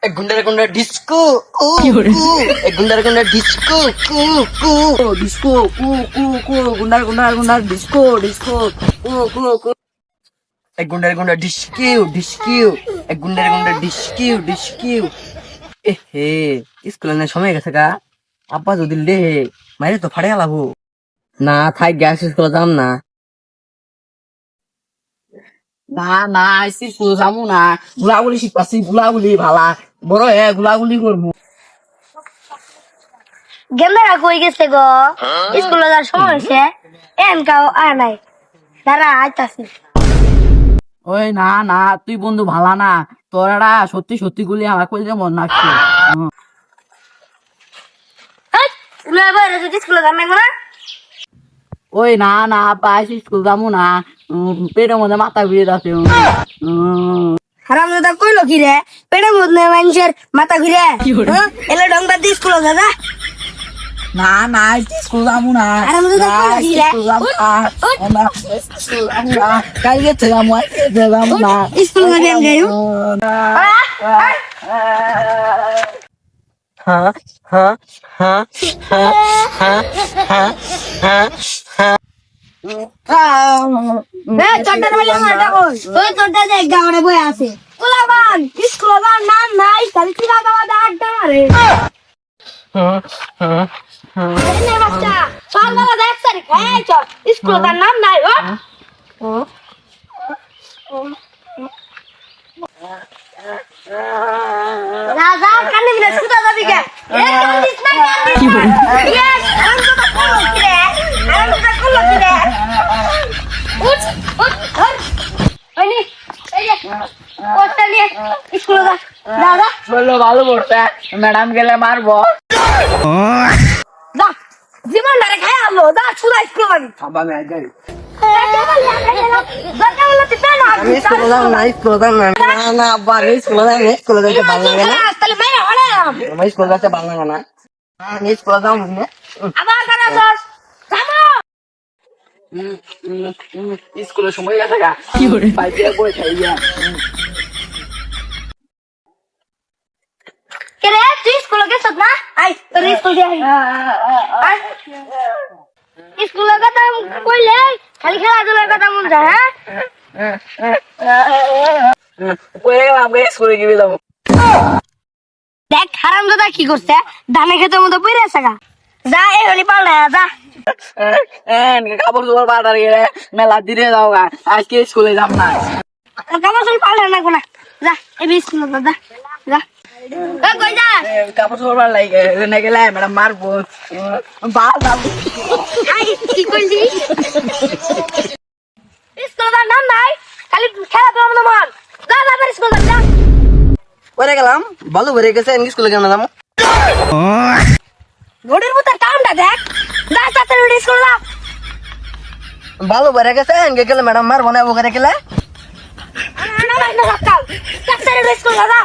গুন্ডার গুন্ডা ডিস্কো ও গুন্ডার গুন্ডা ডিস্কো কু কু ডিস্কো কু কু কু গুন্ডার গুন্ডার গুন্ডার ডিস্কো ডিস্কো কু কু কু গুন্ডার গুন্ডা ডিস্কিউ ডিস্কিউ গুন্ডার গুন্ডা ডিস্কিউ ডিস্কিউ এ হে স্কুলে না সময় গেছে গা আব্বা যদি লে মাইরে তো ফাড়ে গেলাবো না থাক গ্যাস স্কুলে যাম না না না স্কুল যাবো না গুলাগুলি শিখপাচ্ছি গুলাগুলি ভালা বড় গুলাগুলি করবো গেন্দারা কই গেছে গো স্কুলে যাওয়ার সময় হয়েছে এনকাও আয় নাই দাঁড়া আইতাছি ওই না না তুই বন্ধু ভালা না তোরা সত্যি সত্যি গুলি আমার কইলে মন নাকছে স্কুলে যান না ওই না না পাই স্কুল যাবো না পেটের মধ্যে মাথা ঘুরে যাচ্ছে হারাম দাদা কইলো কি রে পেটের মধ্যে মানুষের মাথা ঘুরে এলে ডংটা দিয়ে স্কুলে যা না না স্কুল যাবো না আরে আমাদের তো কোনো কি রে? স্কুল যাবো না স্কুল যাবো না কালকে থেকে যাবো না স্কুল যাবি আমি যাই হ্যাঁ হ্যাঁ হ্যাঁ হ্যাঁ হ্যাঁ হ্যাঁ হ্যাঁ চট্টার বলে মারটা কই ওই চট্টা দেখ গাওরে বই আছে কুলাবান স্কুলে যান না নাই খালি চিরা দাওয়া দা আড্ডা মারে এনে বাচ্চা চল বাবা দেখ সারি খাই চল স্কুলে যান নাম নাই ও রাজা কানে মিলে সুতা যাবি কে এ কান্দিস না কি বল ইয়েস আমি তো করলো কি রে আমি তো করলো কি রে উঠ উঠ উঠ ওইনি এই যে কোটটা নিয়ে স্কুলে যা দাদা বললো ভালো পড়তে ম্যাডাম গেলে মারবো যা জীবন ধরে খাই আলো যা ছুড়া স্কুলে যাবি আব্বা আমি যাই আমি স্কুলে যাম না স্কুলে যাম না না না আব্বা আমি স্কুলে যাই স্কুলে যাইতে ভালো লাগে না তাহলে মেরে হলাম আমি স্কুলে যাইতে ভালো লাগে না আমি স্কুলে যাম না আবার কারা দোস থামো স্কুলের সময় গেছে গা কি করে পাইতে বই খাইয়া কে রে তুই স্কুলে গেছত না আই তোর স্কুল দিয়ে আই স্কুলের কথা কইলে খালি খেলাধুলার কথা মন যায় হ্যাঁ পড়ে গেলাম আমরা স্কুলে গিয়ে যাবো দেখ হারাম দাদা কি করছে ধানে খেতের মতো পড়ে আছে গা যা এই হলি পাল্টা যা কাপড় চোপড় পাঠার গেলে মেলা দিনে যাও গা আজকে স্কুলে যাব না কাপড় চোপড় পাল্টা না কোনা যা এই স্কুলে যা যা কই যা কাপড় চোপড় পাল্টা লাগে গেলে ম্যাডাম মারবো আই কি কইলি স্কুলে যা নাম নাই খালি খেলাধুলার মতো মন যা যা স্কুলে যা পরে গেলাম ভালো ভরে গেছে আমি স্কুলে কেন যাবো ঘড়ির মতো কামটা দেখ যা তাড়াতাড়ি স্কুলে যা ভালো ভরে গেছে আমি গেলে ম্যাডাম মারবো না ও করে গেলে না না না কাল তাড়াতাড়ি স্কুলে যা